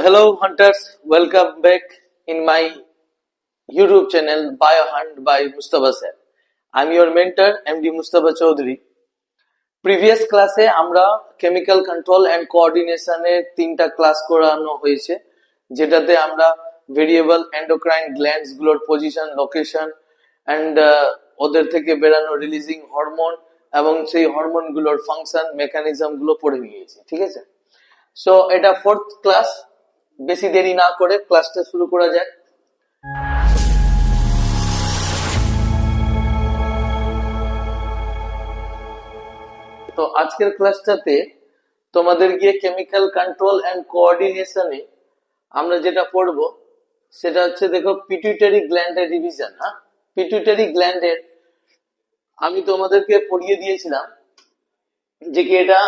Hello hunters, welcome back in my YouTube channel BioHunt by Mustafa sir. I'm your mentor MD Mustafa Chaudhary. Previous ক্লাসে আমরা chemical control and কোঅর্ডিনেশনের তিনটা class করানো হয়েছে, যেটাতে আমরা variable endocrine glands গুলোর position, location and ওদের থেকে বেরানো রিলিজিং হরমোন এবং সেই হরমোন গুলোর ফাংশন মেকানিজম গুলো পড়ে নিয়েছি। ঠিক আছে, সো এটা ফোর্থ ক্লাস। বেশি দেরি না করে ক্লাসটা শুরু করা যায়। তো আজকের ক্লাসটাতে তোমাদের গিয়ে কেমিক্যাল কন্ট্রোল এন্ড কোঅর্ডিনেশনে আমরা যেটা পড়বো সেটা হচ্ছে, দেখো, পিটুইটারি গ্ল্যান্ডের রিভিশন। হ্যাঁ, পিটুইটারি গ্ল্যান্ডের আমি তোমাদেরকে পড়িয়ে দিয়েছিলাম যে কি এটা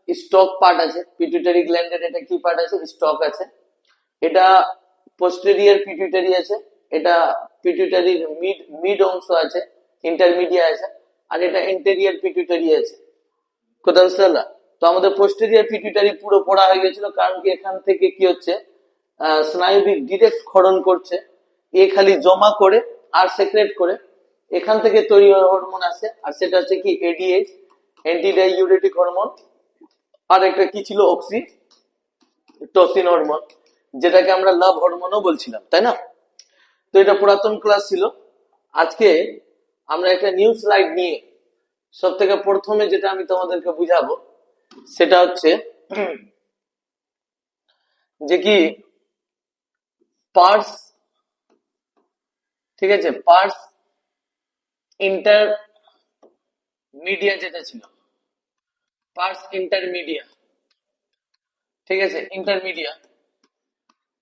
স্টক পার্ট আছে। পিটুইটারি গ্ল্যান্ডের এটা কি পার্ট আছে? স্টক আছে। এটা পোস্টেরিয়র পিটুইটারি আছে, এটা পিটুইটারির মিড অংশ আছে, ইন্টারমিডিয়া আছে, আর এটা এন্টেরিয়র পিটুইটারি আছে। কোথাও বুঝতে পারলা? তো আমাদের পোস্টেরিয়র পিটুইটারি পুরো পড়া হয়ে গেছিল, কারণ কি এখান থেকে কি হচ্ছে, স্নায়বিক ডিরেক্ট ক্ষরণ করছে, এ খালি জমা করে আর সেক্রেট করে, এখান থেকে তৈরি হরমোন আছে, আর সেটা হচ্ছে কি এডিএইচ, অ্যান্টিডাইউরেটিক হরমোন, আর একটা কি ছিল, অক্সিটোসিন হরমোন, যেটাকে আমরা লাভ হরমোনও বলছিলাম, তাই না? তো এটা পুরাতন ক্লাস ছিল। আজকে আমরা একটা নিউ স্লাইড নিয়ে সব থেকে প্রথমে যেটা আমি তোমাদেরকে বুঝাবো সেটা হচ্ছে যে কি পার্স, ঠিক আছে, পার্স ইন্টারমিডিয়া যেটা ছিল, পার্স ইন্টারমিডিয়া, ঠিক আছে, ইন্টারমিডিয়া,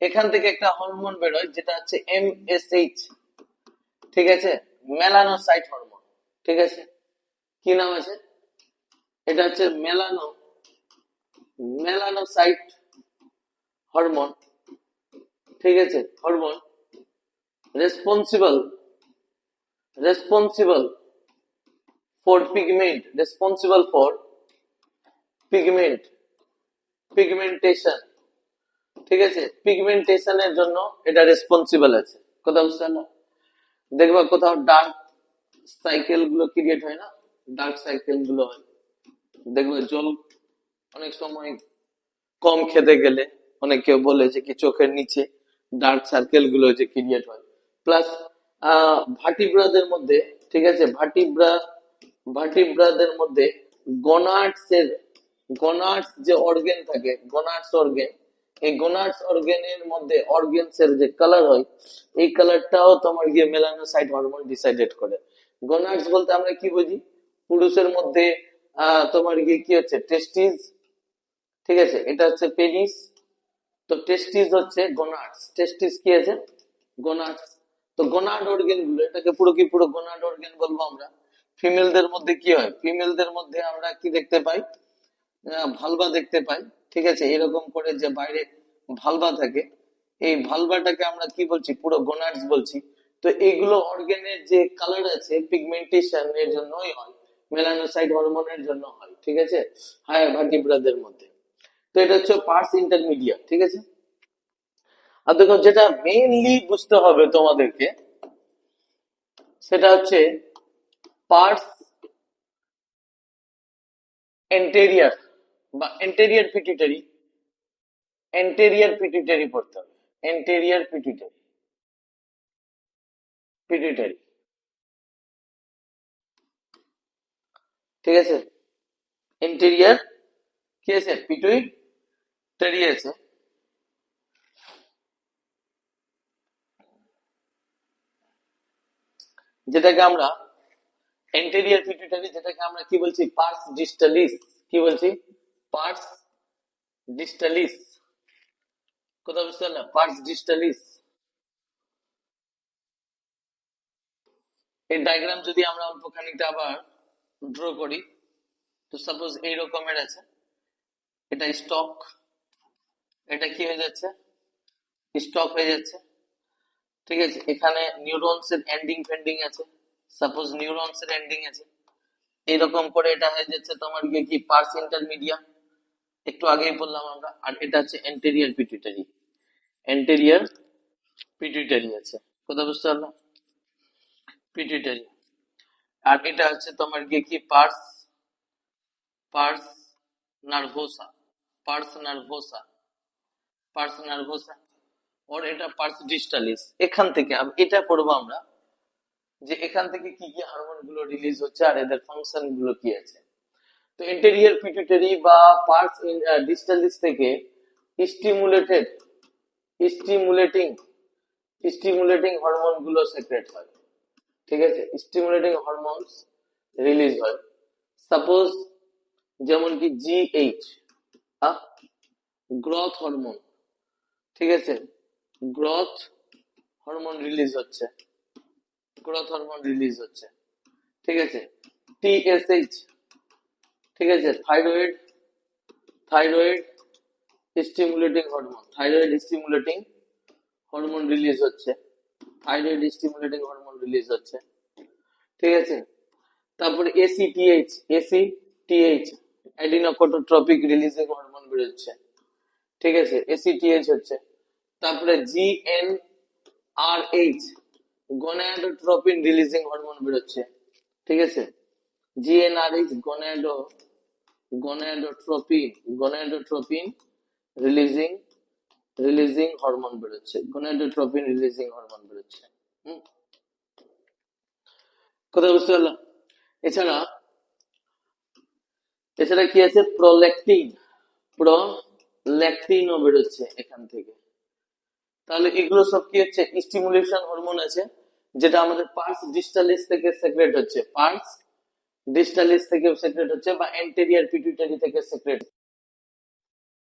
এখান থেকে একটা হরমোন বেরোয় যেটা হচ্ছে এমএসএইচ, ঠিক আছে, মেলানোসাইট হরমোন। ঠিক আছে, কি নাম আছে? এটা হচ্ছে মেলানোসাইট হরমোন। ঠিক আছে, হরমোন রেসপন্সিবল ফর পিগমেন্টেশন। ঠিক আছে, পিগমেন্টেশনের জন্য এটা রেসপন্সিবল আছে। কোথাও বুঝতে না, দেখবা কোথাও ডার্ক সাইকেল গুলো ক্রিয়েট হয় না, ডার্ক সাইকেল গুলো হয়, দেখবে জল অনেক সময় কম খেতে গেলে অনেকে বলে যে কি চোখের নিচে ডার্ক সার্কেল গুলো যে ক্রিয়েট হয়। প্লাস ভার্টিব্রাদের মধ্যে, ঠিক আছে, ভার্টিব্রাদের মধ্যে গোনাডস যে অর্গান থাকে, গোনাডস অর্গান, এই গোনাডস অর্গানের মধ্যে অর্গানস এর যে কালার হয়, এই কালারটাও তোমার গিয়ে মেলানোসাইট হরমোন ডিসাইডেড করে। গোনাডস বলতে আমরা কি বুঝি? পুরুষের মধ্যে তোমার গিয়ে কি হচ্ছে, টেস্টিস, ঠিক আছে, এটা হচ্ছে পেনিস, তো টেস্টিস হচ্ছে গোনাডস, টেস্টিস কি আছে, গোনাডস। তো গোনাড অর্গান গুলো, এটাকে পুরো গোনাড অর্গান বলবো আমরা। ফিমেলদের মধ্যে কি হয়? ফিমেলদের মধ্যে আমরা কি দেখতে পাই? ভালভা দেখতে পাই। ঠিক আছে, এরকম করে যে বাইরে ভালভা থাকে, এই ভালভাটাকে আমরা কি বলছি? পুরো গোনাডস বলছি। তো এইগুলো অর্গানের যে কালার আছে পিগমেন্টেশন এর জন্যই হয়, মেলানোসাইট হরমোনের জন্য হয়। ঠিক আছে, হায়ার ভার্টিব্রাদের মধ্যে। তো এটা হচ্ছে পার্স ইন্টারমিডিয়া। ঠিক আছে, আর দেখো যেটা মেইনলি বুঝতে হবে তোমাদেরকে সেটা হচ্ছে পার্স এন্টেরিয়ার বা এন্টেরিয়ার পিটুইটারি পড়তে হবে। এন্টেরিয়ার পিটুইটারি, ঠিক আছে, এন্টেরিয়ার কি আছে? পিটুইটারি আছে, যেটাকে আমরা এন্টেরিয়ার পিটুইটারি, যেটাকে আমরা কি বলছি? পার্স ডিস্টালিস। কি বলছি? পার্স ডিস্টালিস। কোথাও বুঝতে পারলাম? পার্স ডিস্টালিস। এই ডায়াগ্রাম যদি আমরা অল্প খানিকটা আবার ড্র করি, তো সাপোজ এই রকমের আছে, এটা স্টক, এটা কি হয়ে যাচ্ছে? স্টক হয়ে যাচ্ছে। ঠিক আছে, এখানে নিউরনস এর এন্ডিং ফেন্ডিং আছে, সাপোজ নিউরনস এর এন্ডিং আছে, এইরকম করে এটা হয়ে যাচ্ছে তোমার গিয়ে কি পার্স ইন্টারমিডিয়া, একটু আগেই বললাম আমরা। আর এটা হচ্ছে এন্টেরিয়র পিটুইটারি। এন্টেরিয়ার পিটুইটারি আছে। কথা বুঝতে পারলো? পিটুইটারি। আর এটা হচ্ছে তোমার গিয়ে কি pars pars nervosa pars nervosa pars nervosa or এটা পার্স ডিস্টালিস। এখান থেকে এটা পড়বো আমরা যে এখান থেকে কি কি হরমোন গুলো রিলিজ হচ্ছে আর এদের ফাংশন গুলো কি আছে। তো এন্টেরিয়র পিটুইটারি বা পার্স ডিস্টালিস থেকে স্টিমুলেটেড স্টিমুলেটিং স্টিমুলেটিং হরমোন গুলো সেক্রেট হয়। ঠিক আছে, স্টিমুলেটিং হরমোনস রিলিজ হয়। সাপোজ যেমন কি জিএইচ, গ্রোথ হরমোন। ঠিক আছে, গ্রোথ হরমোন রিলিজ হচ্ছে, গ্রোথ হরমোন রিলিজ হচ্ছে। ঠিক আছে, টিএসএইচ। ঠিক আছে, thyroid thyroid stimulating hormone, thyroid stimulating hormone release হচ্ছে, থাইরয়েড স্টিমুলেটিং হরমোন রিলিজ হচ্ছে। ঠিক আছে, তারপরে ACTH, ACTH adrenocorticotropic releasing hormone বেরোচ্ছে। ঠিক আছে, এসিটিএইচ হচ্ছে। তারপরে জিএনআরএইচ, গনাডোট্রপিন রিলিজিং হরমোন বেরোচ্ছে। ঠিক আছে, জিএনআরএইচ গনাডোট্রপিন রিলিজিং হরমোন বেরোচ্ছে, গনাডোট্রপিন রিলিজিং হরমোন বেরোচ্ছে। কথা বুঝতে পারলাম? এছাড়া এছাড়া কি আছে, প্রোল্যাকটিনও বেরোচ্ছে এখান থেকে। তাহলে এগুলো সব কি হচ্ছে, স্টিমুলেশন হরমোন আছে, যেটা আমাদের পার্স ডিস্টালিস থেকে সেক্রেট হচ্ছে, পার্স ডিস্টালিস থেকে সেক্রেট হচ্ছে বা এন্টেরিয়র পিটুইটারি থেকে সেক্রেট।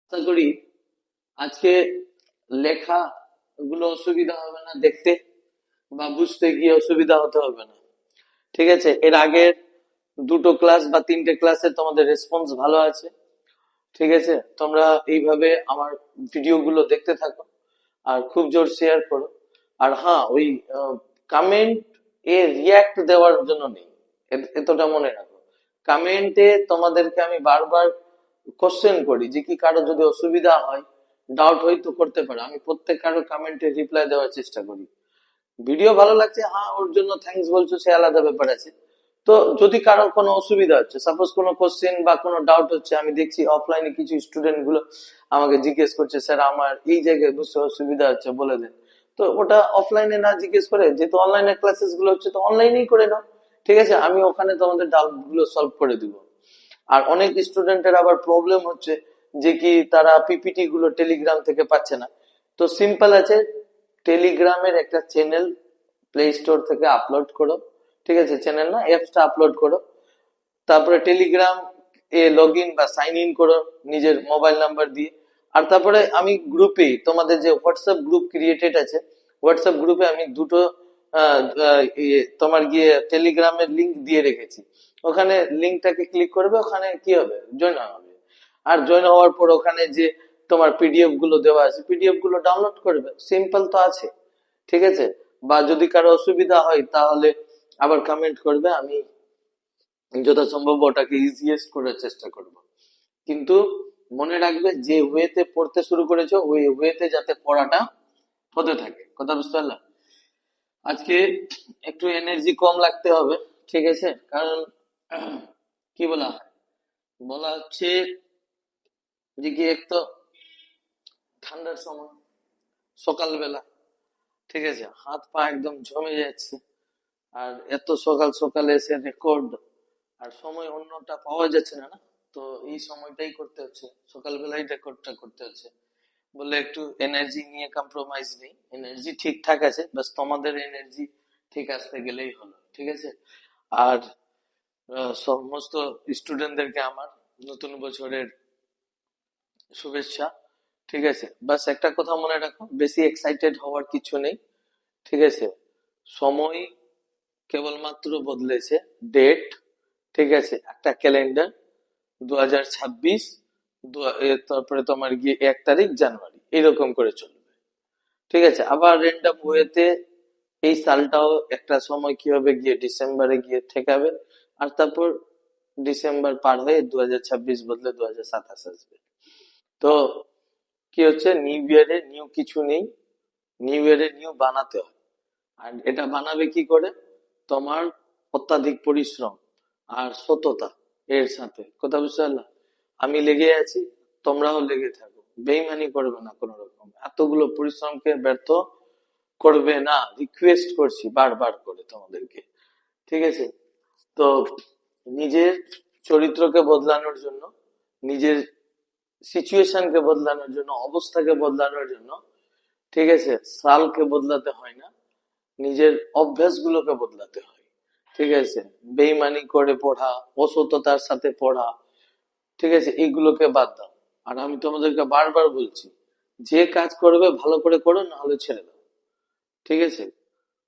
আশা করি আজকে লেখা গুলো অসুবিধা হবে না, দেখতে বা বুঝতে গিয়ে অসুবিধা হতে হবে না। ঠিক আছে, এর আগের দুটো ক্লাস বা তিনটে ক্লাসে তোমাদের রেসপন্স ভালো আছে। ঠিক আছে, তোমরা এইভাবে আমার ভিডিও গুলো দেখতে থাকো আর খুব জোর শেয়ার করো। আর হ্যাঁ, ওই কমেন্ট এ রিয়াক্ট দেওয়ার জন্য নেই, এতটা মনে রাখো। কমেন্টে তোমাদেরকে আমি বারবার কোশ্চেন করি যে কি কারো যদি অসুবিধা হয়, ডাউট হয় তো করতে পারো। আমি প্রত্যেক কারো কমেন্টে রিপ্লাই দেওয়ার চেষ্টা করি। ভিডিও ভালো লাগছে, হ্যাঁ ওর জন্য থ্যাঙ্কস বলছো, সে আলাদা ব্যাপার আছে। তো যদি কারো কোনো অসুবিধা হচ্ছে, সাপোজ কোনো কোশ্চেন বা কোনো ডাউট হচ্ছে, আমি দেখছি অফলাইনে কিছু স্টুডেন্ট গুলো আমাকে জিজ্ঞেস করছে, স্যার আমার এই জায়গায় বুঝতে অসুবিধা হচ্ছে বলে দেন। তো ওটা অফলাইনে না জিজ্ঞেস করে, যেহেতু অনলাইনে ক্লাসেস গুলো হচ্ছে তো অনলাইনেই করে নাও। ঠিক আছে, আমি ওখানে তোমাদের ডাউট গুলো সলভ করে দিব। আর অনেক স্টুডেন্টের আবার প্রবলেম হচ্ছে যে কি তারা পিপিটি গুলো টেলিগ্রাম থেকে পাচ্ছে না। তো সিম্পল আছে, টেলিগ্রামের একটা চ্যানেল প্লে স্টোর থেকে আপলোড করো। ঠিক আছে, চ্যানেল না, অ্যাপসটা আপলোড করো। তারপরে টেলিগ্রাম এ লগ ইন বা সাইন ইন করো নিজের মোবাইল নাম্বার দিয়ে। আর তারপরে আমি গ্রুপে, তোমাদের যে হোয়াটসঅ্যাপ গ্রুপ ক্রিয়েটেড আছে, হোয়াটসঅ্যাপ গ্রুপে আমি দুটো তোমার গিয়ে টেলিগ্রামের লিংক দিয়ে রেখেছি। ওখানে লিংকটাকে ক্লিক করবে, ওখানে কি হবে, জয়েন হবে। আর জয়েন হওয়ার পর ওখানে যে তোমার পিডিএফ গুলো দেওয়া আছে, পিডিএফ গুলো ডাউনলোড করবে, সিম্পল তো আছে। ঠিক আছে, বা যদি কারো অসুবিধা হয় তাহলে আবার কমেন্ট করবে, আমি যথাসম্ভব ওটাকে ইজিয়েস্ট করার চেষ্টা করব। কিন্তু মনে রাখবে, যে ওয়েতে পড়তে শুরু করেছো ওই ওয়েতে যাতে পড়াটা হতে থাকে। কথা বুঝতে পারলাম? আজকে একটু এনার্জি কম লাগতে হবে। ঠিক আছে, কারণ কি বলা হয়, বলা হচ্ছে যে কি এক তো ঠান্ডার সময়, সকালবেলা। ঠিক আছে, হাত পা একদম জমে যাচ্ছে। আর এত সকাল সকালে এসে রেকর্ড, আর সময় অন্যটা পাওয়া যাচ্ছে না, না তো এই সময়টাই করতে হচ্ছে, সকালবেলায় রেকর্ডটা করতে হচ্ছে। বলে একটু এনার্জি নিয়ে কম্প্রোমাইজ নেই, এনার্জি ঠিকঠাক আছে, বাস তোমাদের এনার্জি ঠিক আসতে গেলেই হলো। ঠিক আছে, আর সমস্ত স্টুডেন্টদেরকে আমার নতুন বছরের শুভেচ্ছা। ঠিক আছে, বাস একটা কথা মনে রাখো, বেশি এক্সাইটেড হওয়ার কিছু নেই। ঠিক আছে, সময় কেবলমাত্র বদলেছে, ডেট। ঠিক আছে, একটা ক্যালেন্ডার 2026, তারপরে তোমার গিয়ে 1 তারিখ জানুয়ারি, এরকম করে চলবে। ঠিক আছে, আবার র্যান্ডম ওয়েতে এই সালটাও একটা সময় কি হবে, গিয়ে ডিসেম্বরে গিয়ে ঠেকাবে। আর তারপর ডিসেম্বর পার হয়ে 2026 বদলে 2027 আসবে। তো কি হচ্ছে, নিউ ইয়ারে নিউ কিছু নেই, নিউ ইয়ারে নিউ বানাতে হয়। আর এটা বানাবে কি করে, তোমার অত্যাধিক পরিশ্রম আর সততা এর সাথে, কথা বুঝতে পারলাম? আমি লেগে আছি, তোমরাও লেগে থাকো, বেইমানি করবে না কোনো রকম, এতগুলো পরিশ্রমকে ব্যর্থ করবে না, রিকোয়েস্ট করছি বারবার করে তোমাদেরকে, ঠিক আছে? তো নিজের চরিত্রকে বদলানোর জন্য, নিজের সিচুয়েশনকে বদলানোর জন্য, অবস্থাকে বদলানোর জন্য, ঠিক আছে, সালকে বদলাতে হয় না, নিজের অভ্যাসগুলোকে বদলাতে হয়, ঠিক আছে? বেইমানি করে পড়া, অসততার সাথে পড়া, ঠিক আছে, এইগুলোকে বাদ দাও। আর আমি তোমাদেরকে বারবার বলছি, যে কাজ করবে ভালো করে করো, না হলে ছেড়ে দাও, ঠিক আছে?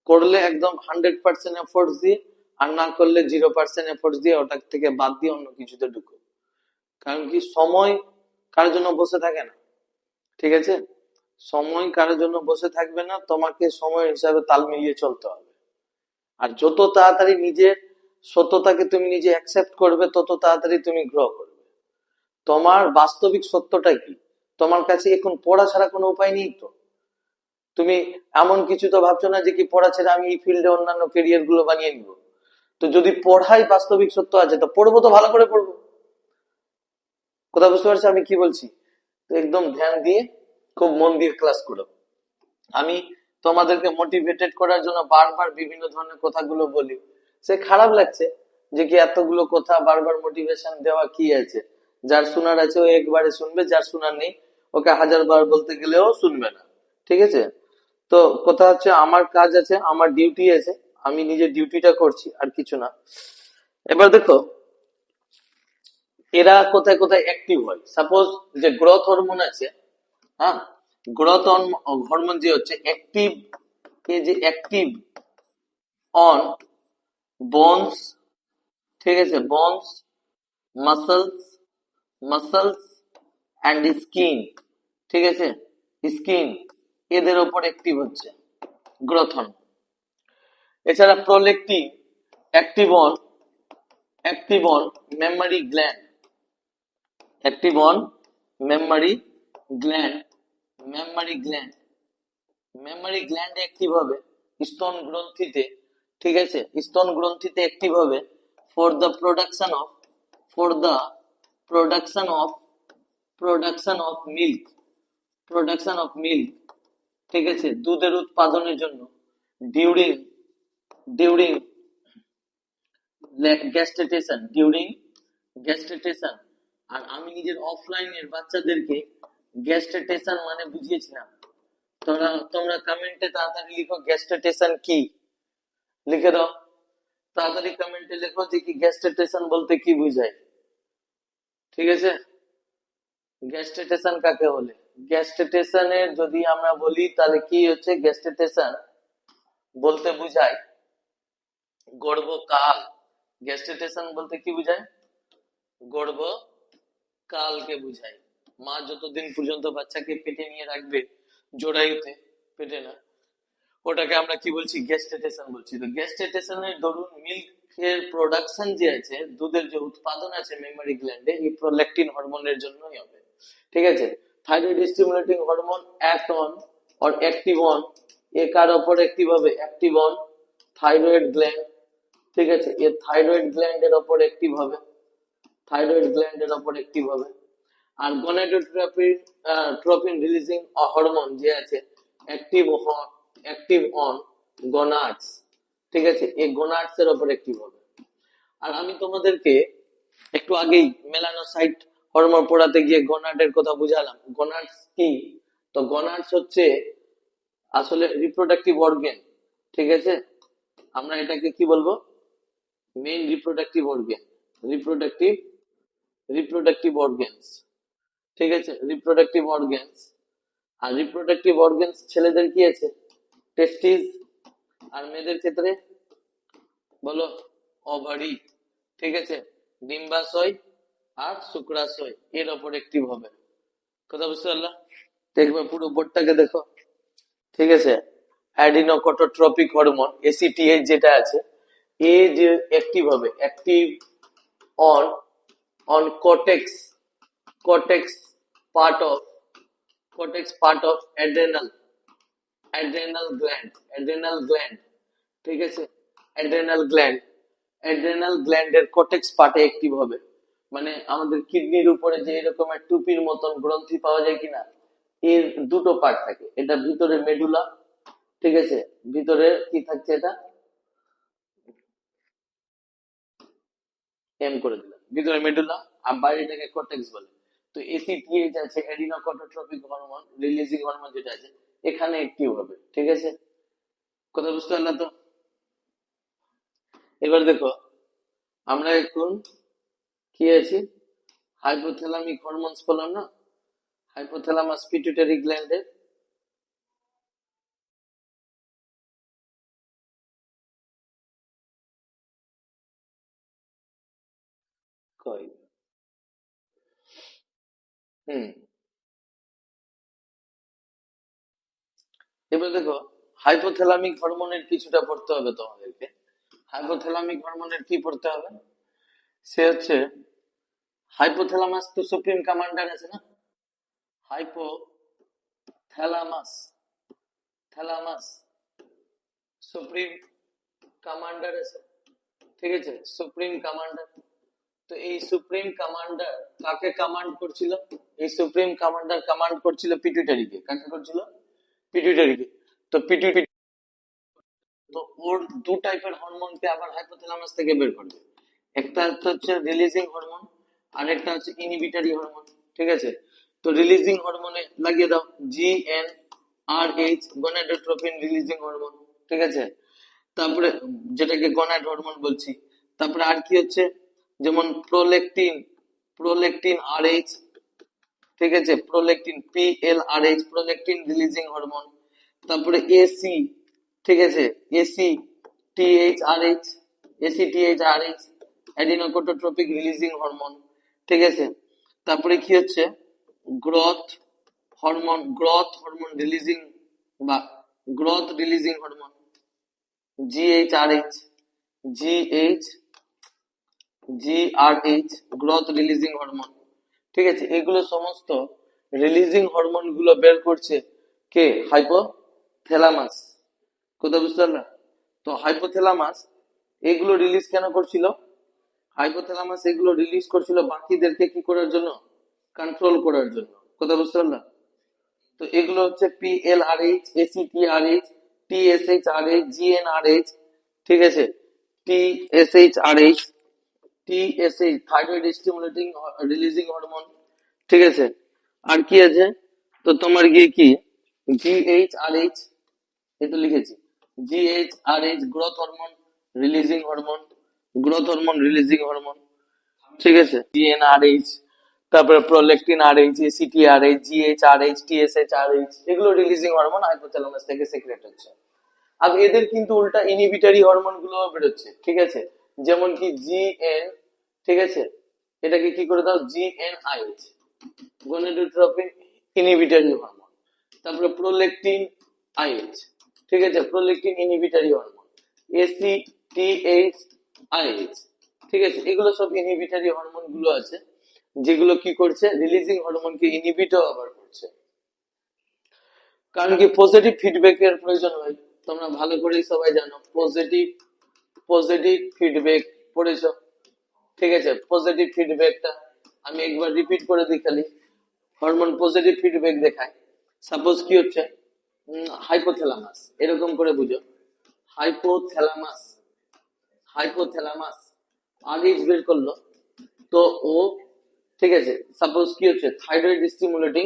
করলে একদম 100% এফোর্টস দিয়ে, আর না করলে 0% এফোর্টস দিয়ে, ওটার থেকে বাদ দিয়ে অন্য কিছুতে ঢুকো। কারণ কি, সময় কারোর জন্য বসে থাকে না, ঠিক আছে? সময় কারোর জন্য বসে থাকবে না, তোমাকে সময় হিসাবে তাল মিলিয়ে চলতে হবে। আর যত তাড়াতাড়ি নিজের সত্যতাকে তুমি নিজে অ্যাকসেপ্ট করবে, তত তাড়াতাড়ি তুমি গ্রো করবে। তোমার বাস্তবিক সত্যটা কি, তোমার কাছে এখন পড়া ছাড়া কোনো উপায় নেই। তো তুমি এমন কিছু তো ভাবছো না যে কি পড়া ছেড়ে আমি এই ফিল্ডে অন্যান্য কেরিয়ার গুলো বানিয়ে নিব। তো যদি পড়াই বাস্তবিক সত্য আছে, তো পড়বো, তো ভালো করে পড়বো। কথা বুঝতে পারছি আমি কি বলছি? তো একদম ধ্যান দিয়ে, খুব মন দিয়ে ক্লাস করো। আমি তোমাদেরকে মোটিভেটেড করার জন্য বারবার বিভিন্ন ধরনের কথাগুলো বলি, সে খারাপ লাগছে যে কি এতগুলো কথা বারবার মোটিভেশন দেওয়া কি আছে। যার শোনার আছে ও একবারে শুনবে, যার শোনার নেই ওকে 1000 বার বলতে গেলেও শুনবে না, ঠিক আছে? তো কথা হচ্ছে, আমার কাজ আছে, আমার ডিউটি আছে, আমি নিজের ডিউটিটা করছি, আর কিছু না। এবার দেখো, এরা কোথায় কোথায় অ্যাক্টিভ হয়। সাপোজ যে গ্রোথ হরমোন আছে, হ্যাঁ, গ্রোথ হরমোন যে হচ্ছে অ্যাক্টিভ, যে অ্যাক্টিভ অন বোনস, ঠিক আছে, bones, muscles, muscles and skin, ঠিক আছে, স্কিন, এদের উপর অ্যাক্টিভ হচ্ছে গ্রোথ হরমোন। এছাড়া prolactin active on mammary gland, active on mammary gland, mammary gland, mammary gland active হবে স্তন গ্রন্থিতে, ঠিক আছে, স্তন গ্রন্থিতে অ্যাক্টিভ হবে for the production of, for the production of, production of milk, production of milk, ঠিক আছে, দুধের উৎপাদনের জন্য, during, during gestation, during gestation. আর আমি নিজের অফলাইনের বাচ্চাদেরকে গ্যাস্টেটেশন মানে বুঝিয়েছিলাম। তোমরা তোমরা কমেন্টে তাড়াতাড়ি লিখো গ্যাস্টেটেশন কি, লিখে দাও তাড়াতাড়ি, কমেন্টে লেখো যে কি গ্যাস্টেটেশন বলতে কি বুঝায়, ঠিক আছে? গ্যাস্টেটেশন কাকে বলে? গ্যাস্টেটেশনের যদি আমরা বলি তাহলে কি হচ্ছে, গ্যাস্টেটেশন বলতে বুঝায় গর্ভকাল। গ্যাস্টেটেশন বলতে কি বুঝায়? গর্ভকালকে বুঝায়। মা যতদিন পর্যন্ত বাচ্চাকে পেটে নিয়ে রাখবে, জোড়ায়ুতে, পেটে না, ওটাকে আমরা কি বলছি, গ্যাস্টেটেশন বলছি। তো গ্যাস্টেটেশনের দরুন মিল্কের প্রোডাকশন যে আছে, দুধের যে উৎপাদন আছে মেমোরি গ্ল্যান্ডে, এই প্রোল্যাকটিন হরমোনের জন্যই হবে, ঠিক আছে? Thyroid stimulating hormone act on or active on, এ কার উপর অ্যাক্টিভ হবে? অ্যাক্টিভ অন থাইরয়েড গ্ল্যান্ড, ঠিক আছে, এর থাইরয়েড গ্ল্যান্ডের উপর অ্যাক্টিভ হবে, থাইরয়েড গ্ল্যান্ডের উপর অ্যাক্টিভ হবে। আর গনাডোট্রপিন, ট্রপিন রিলিজিং হরমোন যে আছে, অ্যাক্টিভ অ্যাক্টিভ অন গোনাডস, ঠিক আছে, এই গোনাডস এর উপর অ্যাক্টিভ হবে। আর আমি তোমাদেরকে একটু আগেই মেলানোসাইট হরমোন পড়াতে গিয়ে গোনাডের কথা বুঝালাম। গোনাডস কি? তো গোনাডস হচ্ছে আসলে রিপ্রোডাক্টিভ অর্গান, ঠিক আছে? আমরা এটাকে কি বলবো? Main reproductive organ, reproductive, reproductive organs, ঠিক আছে, রিপ্রোডাক্টিভ অর্গানস। আর রিপ্রোডাক্টিভ অর্গানস ছেলেদের কি আছে? টেস্টিস। আর মেয়েদের ক্ষেত্রে বলো ওভারি, ঠিক আছে, ডিম্বাশয় আর শুক্রাশয়, এর ওপর অ্যাক্টিভ হবে। কথা বুঝতে পারলা? দেখবে পুরো বোর্ডটাকে দেখো, ঠিক আছে। অ্যাডিনোকোটোট্রপিক হরমোন এসিটিএইচ যেটা আছে, এ যে অ্যাক্টিভ হবে, active on on cortex, cortex part of, cortex part of adrenal gland ঠিক আছে, অ্যাড্রেনাল গ্ল্যান্ডের কর্টেক্স পার্টে অ্যাক্টিভ হবে। মানে আমাদের কিডনির উপরে যে এরকম এক টুপির মতন গ্রন্থি পাওয়া যায় কিনা, এর দুটো পার্ট থাকে, এটা ভিতরে মেডুলা, ঠিক আছে, ভিতরে কি থাকছে, এটা এম করে দিলাম, ভিতরে মেডুলা, আর বাইরেটাকে কর্টেক্স বলে। তো এসিটিএইচ আছে, অ্যাডিনোকর্টিকোট্রপিক হরমোন রিলিজিং হরমোন যেটা আছে, এখানে অ্যাক্টিভ হবে, ঠিক আছে, কথা বুঝতে পারলাম তো। এবার দেখো আমরা এখন কি আছি, হাইপোথ্যালামিক হরমোনস বললাম না, হাইপোথ্যালামাস পিটুইটারি গ্ল্যান্ডের কয় হুম এবার দেখো হাইপোথ্যালামিক হরমোনের কিছুটা পড়তে হবে তোমাদেরকে। হাইপোথ্যালামিক হরমোনের কি পড়তে হবে, সে হচ্ছে হাইপোথ্যালামাস তো সুপ্রিম কমান্ডার আছে না, হাইপোথ্যালামাস থ্যালামাস সুপ্রিম কমান্ডার আছে, ঠিক আছে, সুপ্রিম কমান্ডার। তো এই সুপ্রিম কমান্ডার কাকে কমান্ড করছিল, এই সুপ্রিম কমান্ডার কমান্ড করছিল পিটুইটারিকে, কাকে করছিল, পিটুইটারিকে। তো পিটুইটারি, তো ওর দু টাইপের হরমোনকে আবার হাইপোথ্যালামাস থেকে বের করবে, একটা হচ্ছে রিলিজিং হরমোন আর একটা হচ্ছে ইনহিবিটরি হরমোন, ঠিক আছে। তো রিলিজিং হরমোনে লাগিয়ে দাও GnRH গনাডোট্রোপিন রিলিজিং হরমোন, ঠিক আছে, তারপরে যেটাকে গনাড হরমোন বলছি। তারপরে আর কি হচ্ছে, যেমন প্রোলেকটিন RH, ঠিক আছে, prolactin PLRH prolactin releasing hormone. তারপরে AC, ঠিক আছে, ACTHRH ACTHRH অ্যাডিনোকোটোট্রপিক রিলিজিং হরমোন, ঠিক আছে। তারপরে কি হচ্ছে, গ্রোথ হরমোন রিলিজিং বা growth releasing hormone GHRH GH GRH growth releasing hormone, ঠিক আছে। এগুলো সমস্ত রিলিজিং হরমোন গুলো বের করছে কে, হাইপোথ্যালামাস, কথা বুঝতে পারলাম। তো হাইপোথ্যালামাস এগুলো রিলিজ কেন করছিল, হাইপোথ্যালামাস এগুলো রিলিজ করছিল বাকিদেরকে কি করার জন্য, কন্ট্রোল করার জন্য, কথা বুঝতে পারলাম। তো এগুলো হচ্ছে PLRH ACTRH TSHRH GnRH, ঠিক আছে, TSHRH thyroid stimulating releasing hormone, ঠিক আছে। আর কি আছে, তো তোমার গিয়ে কি GHRH, এই তো লিখেছি, GHRH growth hormone releasing hormone, ঠিক আছে, GnRH, তারপরে prolactin RH ACTRH GHRH TSHRH এগুলো রিলিজিং হরমোন হাইপোথ্যালামাস থেকে সিক্রেট হচ্ছে। আর এদের কিন্তু উল্টা ইনহিবিটরি হরমোন গুলো বেরোচ্ছে, ঠিক আছে, যেমন কি GN, ঠিক আছে, এটাকে কি করে দাও GnIH গনাডোট্রপিন ইনহিবিটরি হরমোন। তারপরে প্রোলেকটিন IH, ঠিক আছে, প্রোলেকটিন ইনহিবিটরি হরমোন ACTHIH, ঠিক আছে, এগুলো সব ইনহিবিটরি হরমোন গুলো আছে যেগুলো কি করছে, রিলিজিং হরমোনকে ইনহিবিটও আবার করছে। কারণ কি পজিটিভ ফিডব্যাকের প্রয়োজন হয়, তোমরা ভালো করেই সবাই জানো পজিটিভ ফিডব্যাক পড়েছ, ঠিক আছে। পজিটিভ ফিডব্যাকটা আমি একবার রিপিট করে দিই খালি, হরমোন পজিটিভ ফিডব্যাক দেখায়। সাপোজ কি হচ্ছে, হাইপোথ্যালামাস, এরকম করে বুঝো, হাইপোথ্যালামাস হাইপোথ্যালামাস আরএইচ বের করলো, তো ও, ঠিক আছে, সাপোজ কি হচ্ছে, thyroid stimulating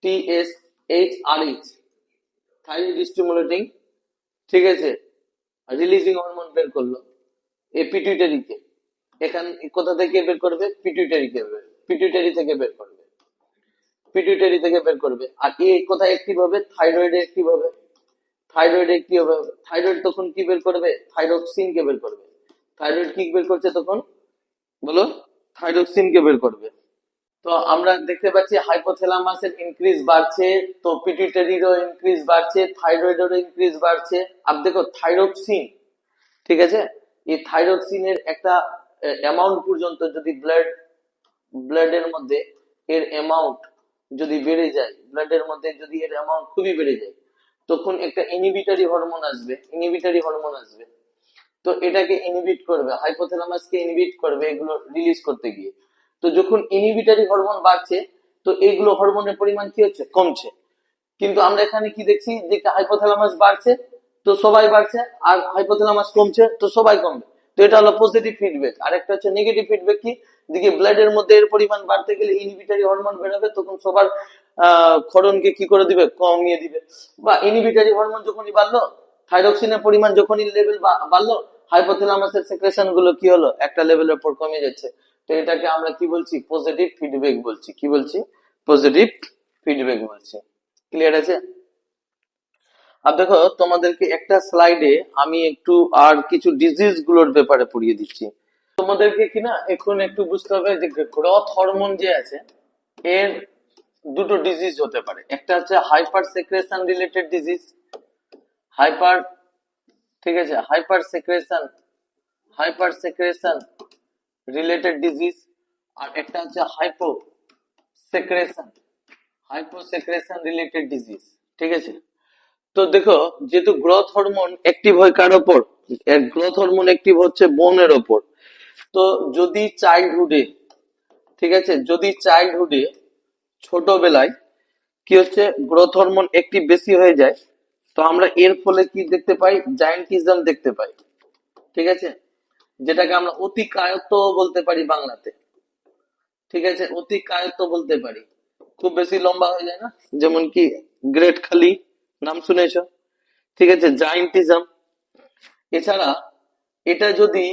TSHRH thyroid stimulating, ঠিক আছে, রিলিজিং হরমোন বের করলো এ পিটুইটারিকে, এখান কোথা থেকে বের করবে, পিটুইটারি থেকে বের করবে, আর এ কোথায় অ্যাক্টিভ হবে, থাইরয়েডে অ্যাক্টিভ হবে, থাইরয়েড তখন কি বের করবে, থাইরক্সিন কে বের করবে, থাইরয়েড কি বের করছে তখন, বলো, থাইরক্সিন কে বের করবে। তো আমরা দেখতে পাচ্ছি হাইপোথ্যালামাসের ইনক্রিজ বাড়ছে, তো পিটুইটারিরও ইনক্রিজ বাড়ছে, থাইরয়েডেরও ইনক্রিজ বাড়ছে। আর দেখো থাইরক্সিন, ঠিক আছে, এই থাইরক্সিনের একটা অ্যামাউন্ট পর্যন্ত যদি ব্লাডের মধ্যে এর অ্যামাউন্ট যদি বেড়ে যায়, ব্লাডের মধ্যে যদি এর অ্যামাউন্ট খুবই বেড়ে যায়, তখন একটা ইনহিবিটরি হরমোন আসবে, তো এটাকে ইনহিবিট করবে, হাইপোথ্যালামাসকে ইনহিবিট করবে এগুলো রিলিজ করতে গিয়ে। তো যখন ইনহিবিটরি হরমোন বাড়ছে, তো এইগুলো হরমোনের পরিমাণ কি হচ্ছে, কমছে। কিন্তু আমরা এখানে কি দেখছি, যে হাইপোথ্যালামাস বাড়ছে তো সবাই বাড়ছে, আর হাইপোথ্যালামাস কমছে তো সবাই কমবে। তো এটা হলো পজিটিভ ফিডব্যাক। আর একটা হচ্ছে নেগেটিভ ফিডব্যাক, কি দিকে ব্লাডের মধ্যে এর পরিমাণ বাড়তে গেলে ইনহিবিটরি হরমোন বেরোবে, তখন সবার ক্ষরণকে কি করে দিবে, কমিয়ে দিবে। বা ইনহিবিটরি হরমোন যখনই বাড়লো, থাইরক্সিনের পরিমাণ যখনই লেভেল বাড়লো, হাইপোথ্যালামাসের সেক্রেশন গুলো কি হলো, একটা লেভেলের পর কমে যাচ্ছে। তো এটাকে আমরা কি বলছি, পজিটিভ ফিডব্যাক বলছি। কি বলছি, পজিটিভ ফিডব্যাক বলছি। ক্লিয়ার আছে? আর দেখো, তোমাদেরকে একটা স্লাইডে আমি একটু আর কিছু ডিজিজ গুলোর ব্যাপারে পড়িয়ে দিচ্ছি। তোমাদেরকে কিনা এখন একটু বুঝতে হবে যে গ্রোথ হরমোন যে আছে, এর দুটো ডিজিজ হতে পারে। একটা হচ্ছে hyper secretion related disease, hyper, ঠিক আছে, হাইপার সেক্রেশন রিলেটেড ডিজিজ। আর একটা হচ্ছে হাইপোসেক্রেশন রিলেটেড ডিজিজ। ঠিক আছে? তো দেখো, যেহেতু গ্রোথ হরমোন অ্যাক্টিভ হয় কার ওপর, গ্রোথ হরমোন অ্যাক্টিভ হচ্ছে বোনের ওপর। তো যদি চাইল্ডহুডে, ঠিক আছে, যদি চাইল্ডহুডে ছোটবেলায় কি হচ্ছে, গ্রোথ হরমোন অ্যাক্টিভ বেশি হয়ে যায়, তো আমরা এর ফলে কি দেখতে পাই, জায়েন্টিজম দেখতে পাই। ঠিক আছে? যেটাকে আমরা অতি কায়ত্ত বলতে পারি বাংলাতে। ঠিক আছে, অতি কায়ত্ত বলতে পারি, খুব বেশি লম্বা হয়ে যায় না, যেমন কি গ্রেট খালি, নাম শুনেছো? ঠিক আছে, জায়েন্টিজম। এছাড়া এটা যদি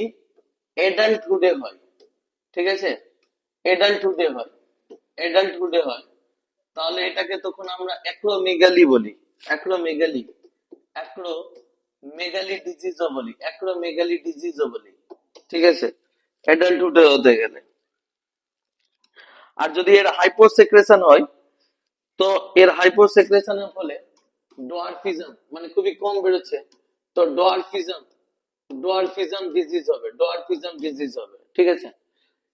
এডাল্টহুডে হয়, ঠিক আছে, এডাল্টহুডে হয়, এডাল্টহুডে হয়, তাহলে এটাকে তখন আমরা অ্যাক্রোমেগালি বলি। অ্যাক্রোমেগালি, অ্যাক্রোমেগালি ডিজিজও বলি, অ্যাক্রোমেগালি ডিজিজও বলি। ঠিক আছে, অ্যাডাল্টহুডে হতে গেলে। আর যদি এর হাইপোসেক্রেশন হয়, তো এর হাইপোসেক্রেশনের ফলে ডোয়ার্ফিজম, মানে খুবই কম বেরোচ্ছে, তো ডোয়ার্ফিজম ডিজিজ হবে, ডোয়ার্ফিজম ডিজিজ হবে। ঠিক আছে?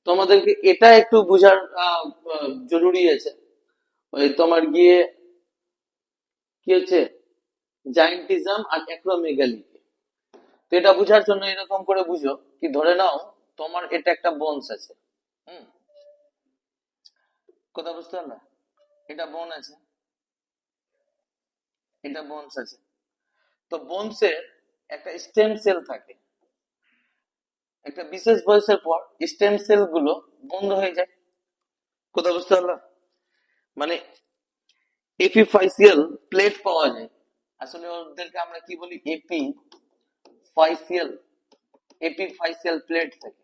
তোমাদেরকে এটা একটু বোঝার জরুরি আছে। ওই তোমার গিয়ে কি হচ্ছে, জায়েন্টিজম আর অ্যাক্রোমেগালি। তো এটা বোঝার জন্য এরকম করে বুঝো, কি ধরে নাও তোমার এটা একটা বোনস আছে। হুম, কথা বুঝতে পারলা? এটা বোন আছে, এটা বোনস আছে। তো বোনসের একটা স্টেম সেল থাকে, একটা বিশেষ বয়সের পর স্টেম সেল গুলো বন্ধ হয়ে যায়। কথা বুঝতে পারলা? মানে এপিফাইসিয়াল প্লেট পাওয়া যায়। আসলে ওদেরকে আমরা কি বলি, এপিফাইসিয়াল, এপিফাইসিয়াল প্লেট থাকে।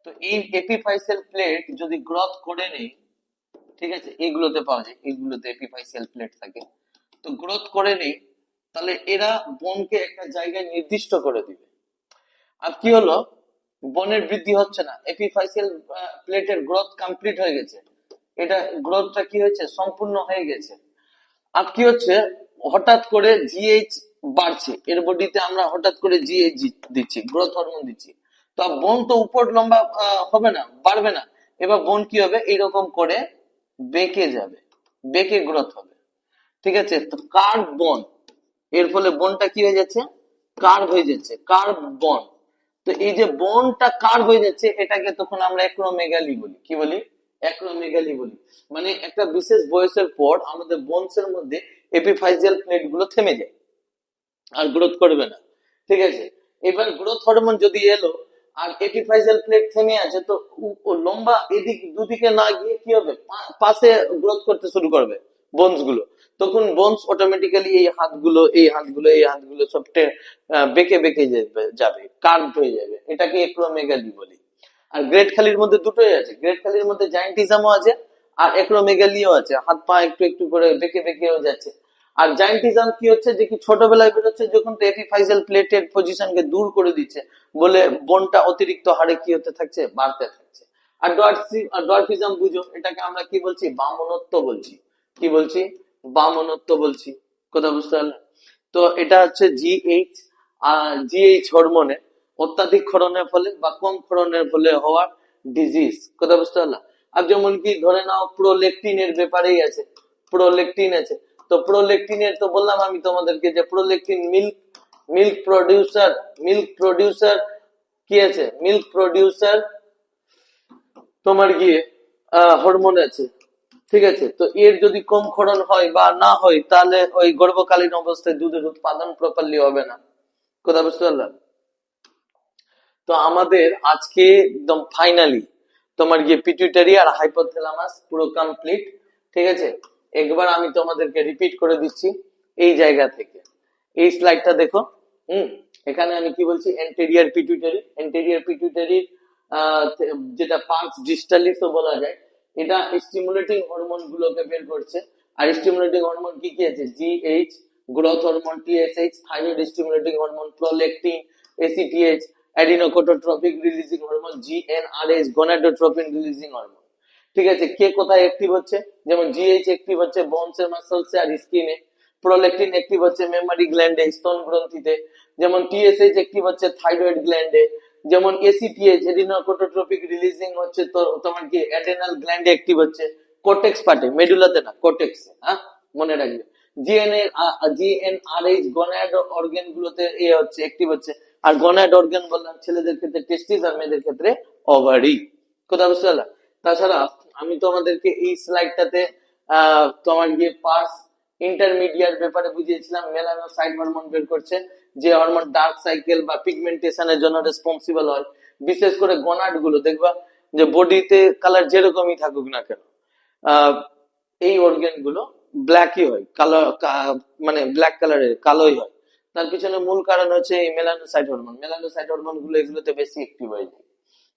তো এই এপিফাইসিয়াল প্লেট যদি গ্রোথ করে নেই, ঠিক আছে, এইগুলোতে পাওয়া যায়, এইগুলোতে এপিফাইসিয়াল প্লেট থাকে। তো গ্রোথ করে নেই, তাহলে এরা বনকে একটা জায়গায় নির্দিষ্ট করে দিবে। আর কি হলো, বনের বৃদ্ধি হচ্ছে না, এপিফাইসিয়াল প্লেটের গ্রোথ কমপ্লিট হয়ে গেছে, এটা গ্রোথটা কি হয়েছে, সম্পূর্ণ হয়ে গেছে। আর কি হচ্ছে, হঠাৎ করে জিএইচ বাড়ছে এর বডিতে, আমরা হঠাৎ করে জিএইচ দিচ্ছি, গ্রোথ হরমোন দিচ্ছি। তো বোন তো উপর লম্বা হবে না, বাড়বে না। এবার বোন কি হবে, এইরকম করে বেঁকে যাবে, বেঁকে গ্রোথ হবে। ঠিক আছে? তো কার্ভ বোন, এর ফলে বোনটা কি হয়ে যাচ্ছে, কার্ভ হয়ে যাচ্ছে, কার্ভ বোন। তো এই যে বোনটা কার্ভ হয়ে যাচ্ছে, এটাকে তখন আমরা অ্যাক্রোমেগালি বলি। কি বলি, অ্যাক্রোমেগালি বলি। মানে একটা বিশেষ বয়সের পর আমাদের বোনস এর মধ্যে এপিফাইজিয়াল প্লেট গুলো থেমে যায়, আর গ্রোথ করবে না। ঠিক আছে? এবার গ্রোথ হরমোন যদি এলো, আর এপিফাইজিয়াল প্লেট থেমে আছে, তো ও লম্বা এদিক দুদিকে না গিয়ে কি হবে, পাশে গ্রোথ করতে শুরু করবে বোনস গুলো। তখন বোনস অটোমেটিক্যালি এই হাতগুলো, এই হাতগুলো, এই হাতগুলো সব বেঁকে বেঁকে যাবে, কার্ভ হয়ে যাবে। এটাকে অ্যাক্রোমেগালি বলি। আর গ্রেট খালির মধ্যে দুটোই আছে, গ্রেট খালির মধ্যে জায়েন্টিজমও আছে, আর অ্যাক্রোমেগালিও আছে, হাত পা একটু একটু করে বেঁকে বেঁকেও যাচ্ছে। আর জায়েন্টিজম কি হচ্ছে, যে কি ছোটবেলায় বেরোচ্ছে, যখন তো এপিফাইজিয়াল প্লেটের পজিশনকে দূর করে দিচ্ছে, বলে বোনটা অতিরিক্ত হারে কি হতে থাকছে, বাড়তে থাকছে। আর ডোয়ার্ফিজম বুঝো, এটাকে আমরা কি বলছি, বামনত্ব বলছি। কি বলছি, বামনত্ব বলছি। কথা বুঝতে পারলে? তো এটা হচ্ছে জিএইচ, জিএইচ হরমোনে অত্যাধিক ক্ষরণের ফলে বা কম ক্ষরণের ফলে হওয়ার ডিজিজ। কথা বুঝতে পারলাম? আর যেমন কি ধরে নাও প্রোলেকটিনের ব্যাপারেই আছে, প্রোলেকটিন আছে। তো প্রোলেকটিনের তো বললাম আমি তোমাদেরকে যে prolactin milk milk producer, milk producer কি আছে, মিল্ক প্রডিউসার তোমার গিয়ে হরমোন আছে, ঠিক আছে। তো এর যদি কম ক্ষরণ হয় বা না হয় তাহলে ওই গর্ভকালীন অবস্থায় দুধের উৎপাদন প্রপারলি হবে না। কথা বুঝতে পারলাম? তো আমাদের আজকে একদম ফাইনালি তোমার গিয়ে পিটুইটারি আর হাইপোথ্যালামাস পুরো কমপ্লিট, ঠিক আছে। একবার আমি তোমাদেরকে রিপিট করে দিচ্ছি এই জায়গা থেকে। এই স্লাইডটা দেখো। এখানে আমি কি বলছি, এন্টেরিয়ার পিটুইটারি, এন্টেরিয়ার পিটুইটারি যেটা পাঁচ ডিস্টালিসও বলা যায়, এটা স্টিমুলেটিং হরমোন গুলোকে বের করছে। আর স্টিমুলেটিং হরমোন কি কি আছে, GH growth hormone, TSH thyroid stimulating hormone, prolactin, ACTH adrenocorticotropic releasing hormone, GnRH gonadotropin releasing hormone. ঠিক আছে, কে কোথায় অ্যাক্টিভ হচ্ছে, যেমন জিএইচ অ্যাক্টিভ হচ্ছে বোনস এ, মাসলস এ আর স্কিনে, প্রোলেকটিন অ্যাক্টিভ হচ্ছে মেমারি গ্ল্যান্ডে, স্তন গ্রন্থিতে, যেমন টিএসএইচ অ্যাক্টিভ হচ্ছে থাইরয়েড গ্ল্যান্ডে, যেমন এসিটিএইচ এডিনোকোটোট্রপিক রিলিজিং হচ্ছে তো তোমার কি অ্যাডেনাল গ্ল্যান্ডে অ্যাক্টিভ হচ্ছে, কোর্টেক্স পার্টে, মেডুলাতে না, কোর্টেক্স, হ্যাঁ মনে রাখবে। জিএনআরএইচ গনাড অর্গান গুলোতে হচ্ছে অ্যাক্টিভ হচ্ছে। আর গনাড অর্গান বললাম ছেলেদের ক্ষেত্রে টেস্টিস আর মেয়েদের ক্ষেত্রে ওভারি। কথা বুঝতে পারলাম? তাছাড়া আমি তোমাদেরকে এই স্লাইডটাতে তোমার গিয়ে পার্স ইন্টারমিডিয়েট ব্যাপারে বুঝিয়েছিলাম। মেলানোসাইট হরমোন বের করছে, যে হরমোন ডার্ক সাইকেল বা পিগমেন্টেশনের জন্য রেসপন্সিবল হয়। বিশেষ করে গনাড গুলো দেখবা যে বডিতে কালার যেরকমই থাকুক না কেন, এই অর্গান গুলো ব্ল্যাকই হয়, কালো মানে ব্ল্যাক কালারের, কালোই হয়। তার পিছনে মূল কারণ হচ্ছে এই মেলানোসাইট হরমোন। মেলানোসাইট হরমোন গুলো এগুলোতে বেশি অ্যাক্টিভ হয়ে যায়।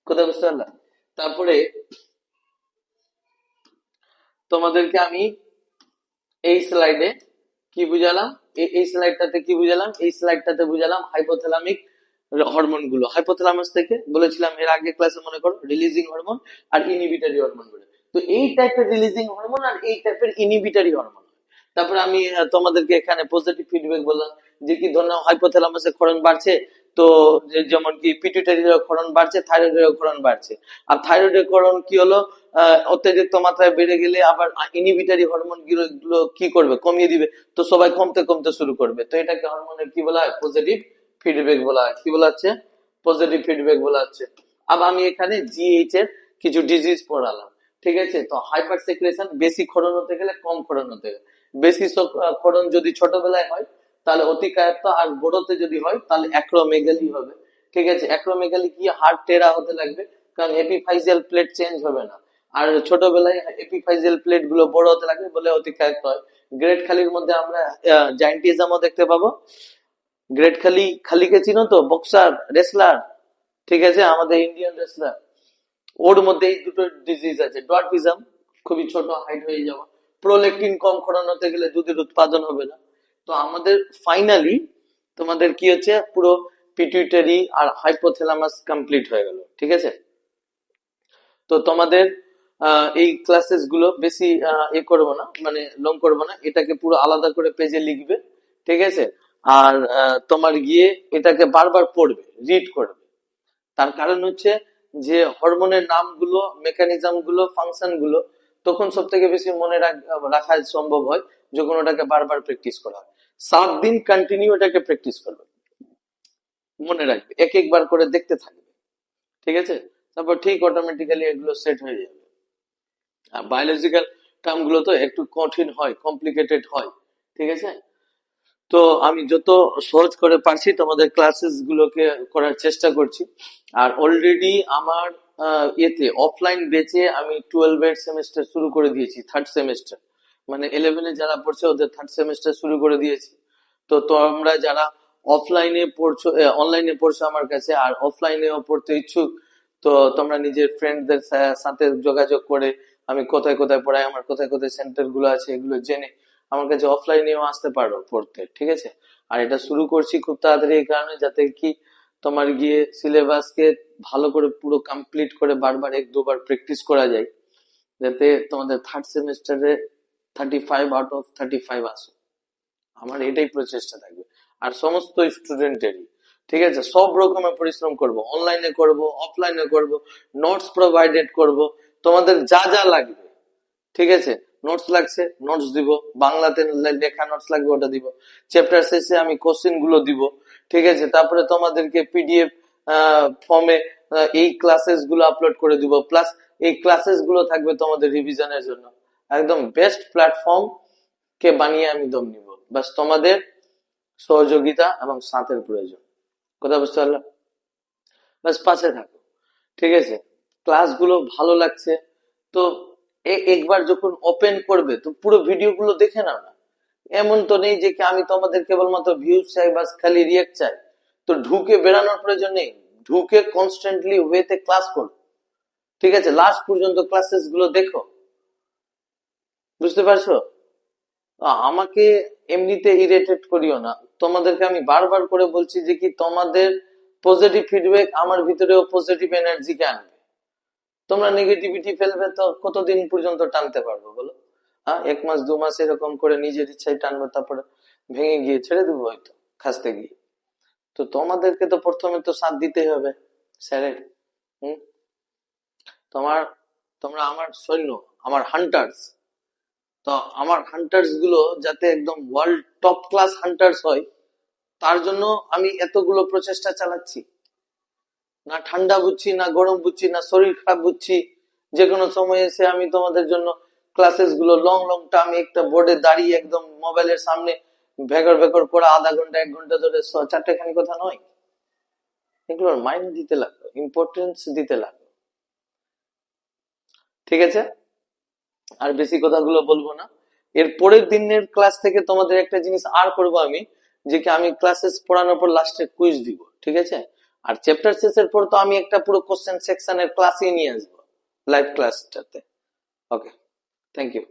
কোথায় বুঝতে পারলাম? তারপরে তোমাদেরকে আমি এই স্লাইডে কি বুঝালাম, এই স্লাইডটাতে কি বুঝালাম, এই স্লাইডটাতে বুঝালাম হাইপোথ্যালামিক হরমোন গুলো। হাইপোথ্যালামাস থেকে বলেছিলাম এর আগে ক্লাসে, মনে করো, রিলিজিং হরমোন আর ইনহিবিটরি হরমোন গুলো। তো এই টাইপের রিলিজিং হরমোন আর এই টাইপের ইনহিবিটরি হরমোন। তারপরে আমি তোমাদেরকে এখানে পজিটিভ ফিডব্যাক বললাম যে কি ধরনের হাইপোথ্যালামাসের ক্ষরণ বাড়ছে, তো যেমন কি পিটুইটারির ক্ষরণ বাড়ছে, থাইরয়েডের ক্ষরণ বাড়ছে। আর থাইরয়েডের ক্ষরণ কি হলো, অতিরিক্ত মাত্রায় বেড়ে গেলে আবার ইনহিবিটরি হরমোন গুলো কি করবে, কমিয়ে দিবে। তো সবাই কমতে কমতে শুরু করবে। তো এটাকে হরমোনের কি বলা হয়, পজিটিভ ফিডব্যাক বলা হয়। কি বলা হচ্ছে, পজিটিভ ফিডব্যাক বলা হচ্ছে। আবার আমি এখানে জিএইচ এর কিছু ডিজিজ পড়ালাম, ঠিক আছে। তো হাইপার সেক্রেশন, বেশি ক্ষরণ হতে গেলে কম ক্ষরণ হতে গেলে, বেশি ক্ষরণ যদি ছোটবেলায় হয় তাহলে অতিকায়ত্ত, আর বড়তে যদি হয় তাহলে অ্যাক্রোমেগালি হবে। ঠিক আছে, অ্যাক্রোমেগালি কি, হার্ট টেরা হতে লাগবে, কারণ এপিফাইজিয়াল প্লেট চেঞ্জ হবে না। আর ছোটবেলায় এপিফাইজিয়াল প্লেট গুলো বড় হতে লাগবে বলে অতিকায়ত্ত হয়। গ্রেট খালির মধ্যে আমরা জায়েন্টিজমও দেখতে পাবো। গ্রেট খালি, খালিকে চিনো তো, বক্সার রেসলার, ঠিক আছে, আমাদের ইন্ডিয়ান রেসলার, ওর মধ্যে এই দুটো ডিজিজ আছে। ডোয়ার্ফিজম, খুবই ছোট হাইট হয়ে যাওয়া, প্রোলেকটিন কম ক্ষরণ হতে গেলে দুধের উৎপাদন হবে না। তো আমাদের ফাইনালি তোমাদের কি হচ্ছে, পুরো পিটুইটারি আর হাইপোথ্যালামাস কমপ্লিট হয়ে গেল, ঠিক আছে। তো তোমাদের এই ক্লাসেস গুলো বেশি এ করবো না, মানে লং করবো না, এটাকে পুরো আলাদা করে পেজে লিখবে, ঠিক আছে। আর তোমার গিয়ে এটাকে বারবার পড়বে, রিড করবে। তার কারণ হচ্ছে যে হরমোনের নামগুলো, মেকানিজম গুলো, ফাংশন গুলো তখন সব থেকে বেশি মনে রাখা সম্ভব হয় যখন ওটাকে বারবার প্র্যাকটিস করা হয়। 7 দিন কন্টিনিউ এটাকে প্র্যাকটিস করবে, মনে রাখবে, এক একবার করে দেখতে থাকবে, ঠিক আছে। তারপর ঠিক অটোমেটিক্যালি এগুলো সেট হয়ে যাবে। আর বায়োলজিক্যাল টার্ম গুলো তো একটু কঠিন হয়, কমপ্লিকেটেড হয়, ঠিক আছে। তো আমি যত সহজ করে পারছি তোমাদের ক্লাসেস গুলোকে করার চেষ্টা করছি। আর অলরেডি আমার এতে অফলাইন বেচে আমি 12 এর সেমিস্টার শুরু করে দিয়েছি, থার্ড সেমিস্টার, মানে 11 এ যারা পড়ছে ওদের থার্ড সেমিস্টার শুরু করে দিয়েছি। তো তোমরা যারা অফলাইনে পড়ছো, অনলাইনে পড়ছো আমার কাছে, আর অফলাইনেও পড়তে ইচ্ছুক, তো তোমরা নিজের ফ্রেন্ডদের সাথে যোগাযোগ করে আমি কোথায় কোথায় পড়াই, আমার কোথায় কোথায় সেন্টার গুলো আছে এগুলো জেনে আমার কাছে অফলাইনেও আসতে পারো পড়তে, ঠিক আছে। আর এটা শুরু করছি খুব তাড়াতাড়ি এই কারণে, যাতে কি তোমার গিয়ে সিলেবাসকে ভালো করে পুরো কমপ্লিট করে বারবার 1-2 বার প্র্যাকটিস করা যায়, যাতে তোমাদের থার্ড সেমিস্টারে 35 আউট অফ 35 আসো। আমার এটাই প্রচেষ্টা থাকবে। আর সমস্ত স্টুডেন্টেরই, ঠিক আছে, সব রকমের পরিশ্রম করব, অনলাইনে করব, অফলাইনে করব, নোটস প্রোভাইডেড করব, তোমাদের যা যা লাগবে, ঠিক আছে, নোটস লাগছে নোটস দিব, বাংলাতে লেখা নোটস লাগবে ওটা দিব, চ্যাপ্টার শেষে আমি কোশ্চেন গুলো দিব, ঠিক আছে, তারপরে তোমাদেরকে পিডিএফ ফর্মে এই ক্লাসেস গুলো আপলোড করে দিব, প্লাস এই ক্লাসেস গুলো থাকবে তোমাদের রিভিশনের জন্য। একদম বেস্ট প্ল্যাটফর্ম কে বানিয়ে আমি দম নিব, বাস তোমাদের সহযোগিতা এবং সাথের প্রয়োজন। কথা বুঝতে পারলাম? বাস পাশে থাকো, ঠিক আছে। ক্লাসগুলো ভালো লাগছে তো একবার যখন ওপেন করবে তো পুরো ভিডিও গুলো দেখে নাও না। এমন তো নেই যে আমি তোমাদের কেবলমাত্র ভিউজ চাই বাস খালি রিয়েক্ট চাই, তো ঢুকে বেড়ানোর প্রয়োজন নেই, ঢুকে কনস্ট্যান্টলি ওয়েতে ক্লাস করো, ঠিক আছে, লাস্ট পর্যন্ত ক্লাসেস গুলো দেখো। বুঝতে পারছো? আমাকে এমনিতে ইরিটেট করিও না, তোমাদেরকে আমি বারবার করে বলছি যে কি তোমাদের পজিটিভ ফিডব্যাক আমার ভিতরেও পজিটিভ এনার্জিকে আনবে। তোমরা নেগেটিভিটি ফেলবে তো কতদিন পর্যন্ত টানতে পারবো বলো? হ্যাঁ, 1 মাস 2 মাস এরকম করে নিজের ইচ্ছায় টানবো, তারপরে ভেঙে গিয়ে ছেড়ে দেবো হয়তো খাসতে গিয়ে। তো তোমাদেরকে তো প্রথমে তো সাথ দিতে হবে স্যারের। হম তোমার তোমরা আমার সৈন্য, আমার হান্টার্স। তো আমার হান্টার্স গুলো যাতে একদম ওয়ার্ল্ড টপ ক্লাস হান্টার্স হয়, তার জন্য আমি এতগুলো প্রচেষ্টা চালাচ্ছি। না ঠান্ডা বুঝছি, না গরম বুঝছি, না শরীর খারাপ বুঝছি, যে কোনো সময় এসে আমি তোমাদের জন্য ক্লাসেস গুলো লং লং আমি একটা বোর্ডে দাঁড়িয়ে একদম মোবাইলের সামনে ভেকর ভেকর করে আধা ঘন্টা 1 ঘন্টা ধরে চারটেখানি কথা নয়, এগুলোর মাইন্ড দিতে লাগলো, ইম্পর্টেন্স দিতে লাগলো, ঠিক আছে। আর বেশি কথাগুলো বলবো না। এর পরের দিনের ক্লাস থেকে তোমাদের একটা জিনিস আর করবো আমি, যে কি আমি ক্লাসেস পড়ানোর পর লাস্টে কুইজ দিব, ঠিক আছে। আর চ্যাপ্টার শেষের পর তো আমি একটা পুরো কোশ্চেন সেকশনের ক্লাসই নিয়ে আসবো লাইভ ক্লাসটাতে। Okay, thank you.